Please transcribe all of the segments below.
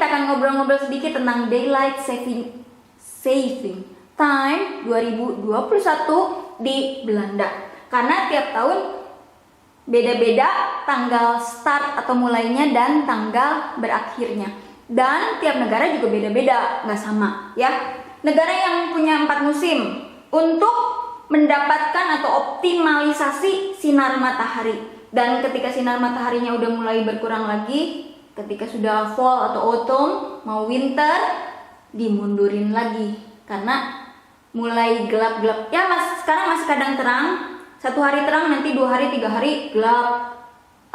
kita akan ngobrol-ngobrol sedikit tentang Daylight Saving Time 2021 di Belanda. Karena tiap tahun beda-beda tanggal start atau mulainya dan tanggal berakhirnya. Dan tiap negara juga beda-beda, nggak sama ya. Negara yang punya 4 musim untuk mendapatkan atau optimalisasi sinar matahari. Dan ketika sinar mataharinya udah mulai berkurang lagi, ketika sudah fall atau autumn, mau winter, dimundurin lagi karena mulai gelap-gelap. Ya sekarang masih kadang terang, 1 hari terang, nanti 2 hari 3 hari gelap,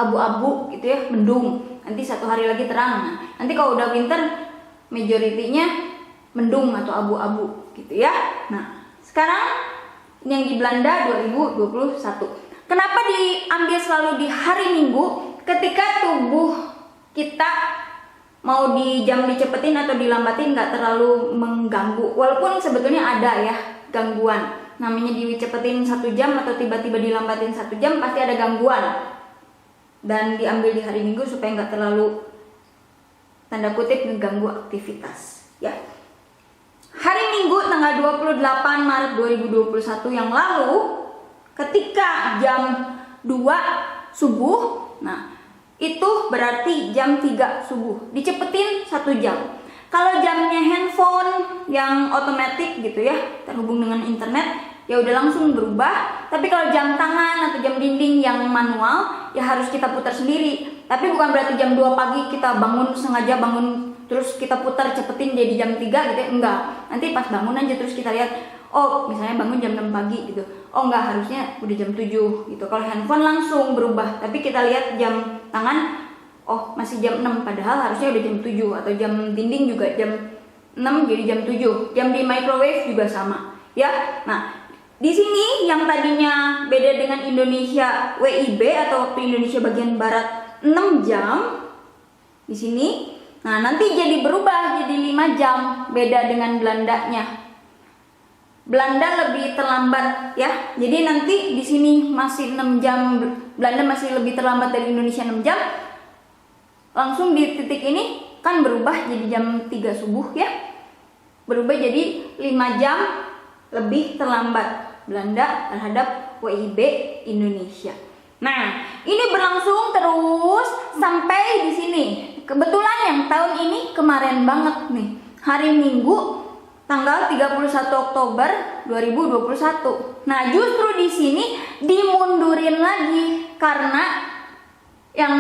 abu-abu gitu ya, mendung. Nanti 1 hari lagi terang. Nah, nanti kalau udah winter, majoritinya mendung atau abu-abu gitu ya. Nah, sekarang ini yang di Belanda 2021. Kenapa diambil selalu di hari Minggu? Ketika tubuh kita mau dicepetin atau dilambatin nggak terlalu mengganggu, walaupun sebetulnya ada ya gangguan, namanya dicepetin 1 jam atau tiba-tiba dilambatin 1 jam pasti ada gangguan, dan diambil di hari Minggu supaya nggak terlalu tanda kutip mengganggu aktivitas ya. Hari Minggu tanggal 28 Maret 2021 yang lalu, ketika jam 2 subuh, nah itu berarti jam 3 subuh, dicepetin 1 jam. Kalau jamnya handphone yang otomatis gitu ya, terhubung dengan internet, ya udah langsung berubah. Tapi kalau jam tangan atau jam dinding yang manual, ya harus kita putar sendiri. Tapi bukan berarti jam 2 pagi kita sengaja bangun terus kita putar cepetin jadi jam 3 gitu ya, enggak. Nanti pas bangun aja terus kita lihat, oh misalnya bangun jam 6 pagi gitu, oh enggak, harusnya udah jam 7 gitu. Kalau handphone langsung berubah, tapi kita lihat jam tangan, oh masih jam 6, padahal harusnya udah jam 7. Atau jam dinding juga jam 6 jadi jam 7. Jam di microwave juga sama ya. Nah, di sini yang tadinya beda dengan Indonesia WIB atau waktu Indonesia bagian barat 6 jam di sini. Nah, nanti jadi berubah jadi 5 jam, beda dengan Belandanya. Belanda lebih terlambat ya. Jadi nanti di sini masih 6 jam, Belanda masih lebih terlambat dari Indonesia 6 jam. Langsung di titik ini kan berubah jadi jam 3 subuh ya. Berubah jadi 5 jam lebih terlambat Belanda terhadap WIB Indonesia. Nah, ini berlangsung terus sampai di sini. Kebetulan yang tahun ini kemarin banget nih, hari Minggu tanggal 31 Oktober 2021. Nah, justru di sini dimundurin lagi karena yang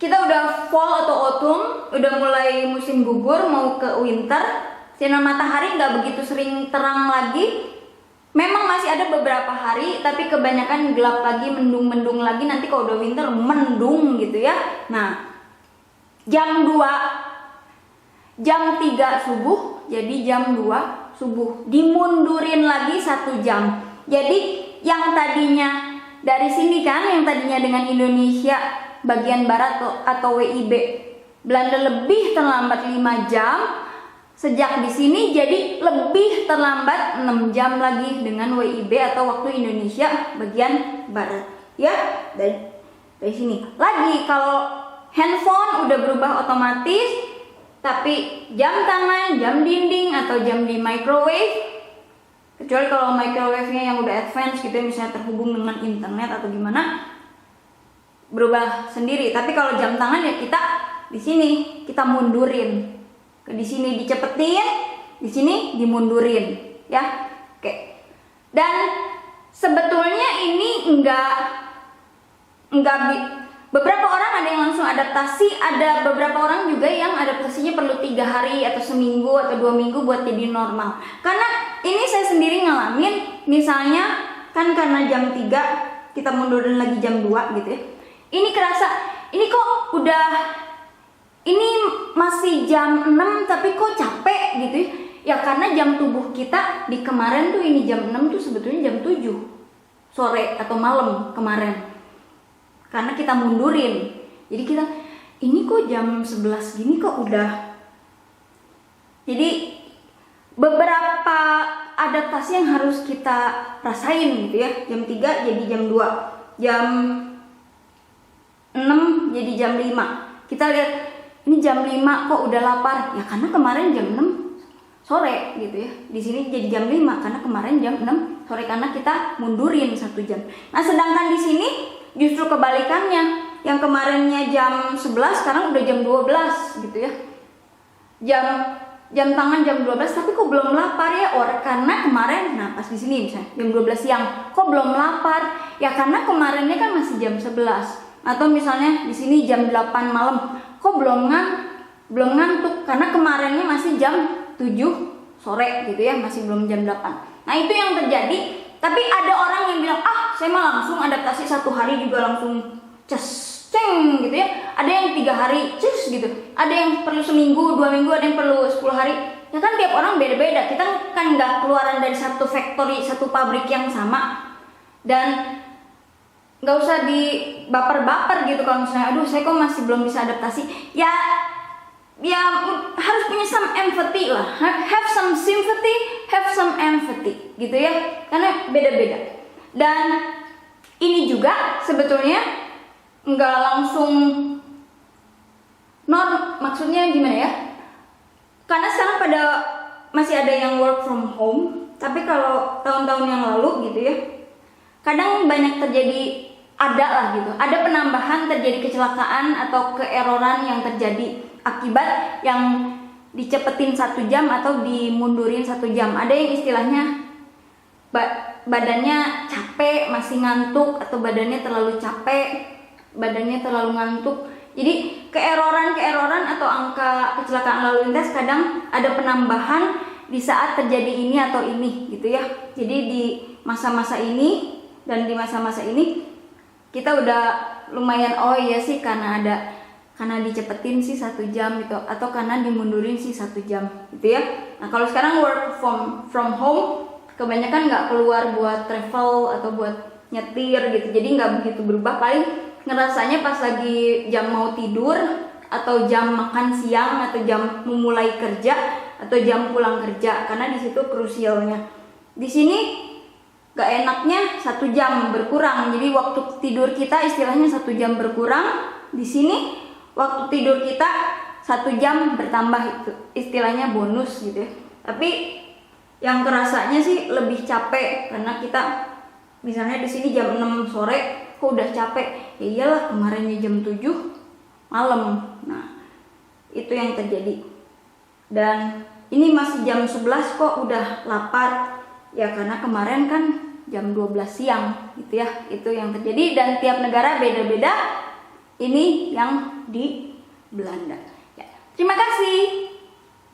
kita udah fall atau autumn, udah mulai musim gugur mau ke winter. Sinar matahari nggak begitu sering terang lagi. Memang masih ada beberapa hari, tapi kebanyakan gelap lagi, mendung-mendung lagi. Nanti kalau udah winter mendung gitu ya. Nah, jam 2, jam 3 subuh jadi jam 2 subuh, dimundurin lagi 1 jam. Jadi yang tadinya dari sini kan, yang tadinya dengan Indonesia bagian barat atau WIB Belanda lebih terlambat 5 jam, sejak di sini jadi lebih terlambat 6 jam lagi dengan WIB atau waktu Indonesia bagian barat ya. Dari sini lagi, kalau handphone udah berubah otomatis, tapi jam tangan, jam dinding atau jam di microwave, kecuali kalau microwave-nya yang udah advance gitu, misalnya terhubung dengan internet atau gimana, berubah sendiri. Tapi kalau jam tangan ya kita di sini kita mundurin, di sini dicepetin, di sini dimundurin ya. Oke. Dan sebetulnya ini beberapa orang ada yang langsung adaptasi, ada beberapa orang juga yang adaptasinya perlu 3 hari atau seminggu atau 2 minggu buat jadi normal. Karena ini saya sendiri ngalamin, misalnya kan karena jam 3 kita mundurin lagi jam 2 gitu ya. Ini kerasa, ini kok udah, ini masih jam 6 tapi kok capek gitu ya. Ya karena jam tubuh kita di kemarin tuh, ini jam 6 tuh sebetulnya jam 7 sore atau malam kemarin. Karena kita mundurin, jadi kita ini kok jam 11 gini kok udah. Jadi beberapa adaptasi yang harus kita rasain gitu ya. Jam 3 jadi jam 2, jam 6 jadi jam 5. Kita lihat ini jam 5 kok udah lapar? Ya karena kemarin jam 6 sore gitu ya. Di sini jadi jam 5 karena kemarin jam 6 sore karena kita mundurin 1 jam. Nah, sedangkan di sini justru kebalikannya. Yang kemarinnya jam 11 sekarang udah jam 12 gitu ya. Jam tangan jam 12 tapi kok belum lapar ya? Karena kemarin, nah pas di sini misalnya jam 12 siang, kok belum lapar? Ya karena kemarinnya kan masih jam 11. Atau misalnya di sini jam 8 malam, kok belum ngantuk karena kemarinnya masih jam 7 sore gitu ya, masih belum jam 8. Nah, itu yang terjadi. Tapi ada orang yang bilang, saya mah langsung adaptasi 1 hari juga langsung ceng gitu ya. Ada yang 3 hari gitu. Ada yang perlu seminggu, 2 minggu, ada yang perlu 10 hari. Ya kan tiap orang beda-beda. Kita kan nggak keluaran dari satu factory, satu pabrik yang sama. Dan nggak usah di baper-baper gitu kalau misalnya, aduh saya kok masih belum bisa adaptasi. Ya harus punya some empathy lah, have some sympathy, have some empathy gitu ya, karena beda-beda. Dan ini juga sebetulnya nggak langsung maksudnya gimana ya, karena sekarang masih ada yang work from home, tapi kalau tahun-tahun yang lalu gitu ya, kadang banyak terjadi ada penambahan terjadi kecelakaan atau keeroran yang terjadi akibat yang dicepetin 1 jam atau dimundurin 1 jam. Ada yang istilahnya badannya capek, masih ngantuk, atau badannya terlalu capek, badannya terlalu ngantuk. Jadi keeroran atau angka kecelakaan lalu lintas kadang ada penambahan di saat terjadi ini atau ini gitu ya. Jadi di masa-masa ini dan di masa-masa ini kita udah lumayan, oh iya sih karena dicepetin sih 1 jam gitu, atau karena dimundurin sih 1 jam gitu ya. Nah, kalau sekarang work from home, kebanyakan nggak keluar buat travel atau buat nyetir gitu, jadi nggak begitu berubah. Paling ngerasanya pas lagi jam mau tidur, atau jam makan siang, atau jam memulai kerja, atau jam pulang kerja, karena di situ krusialnya. Di sini gak enaknya 1 jam berkurang, jadi waktu tidur kita istilahnya 1 jam berkurang. Di sini waktu tidur kita 1 jam bertambah, itu istilahnya bonus gitu ya. Tapi yang kerasanya sih lebih capek karena kita misalnya di sini jam 6 sore kok udah capek. Ya iyalah, kemarinnya jam 7 malam. Nah, itu yang terjadi. Dan ini masih jam 11 kok udah lapar. Ya karena kemarin kan jam 12 siang gitu ya. Itu yang terjadi, dan tiap negara beda-beda. Ini yang di Belanda. Ya, terima kasih.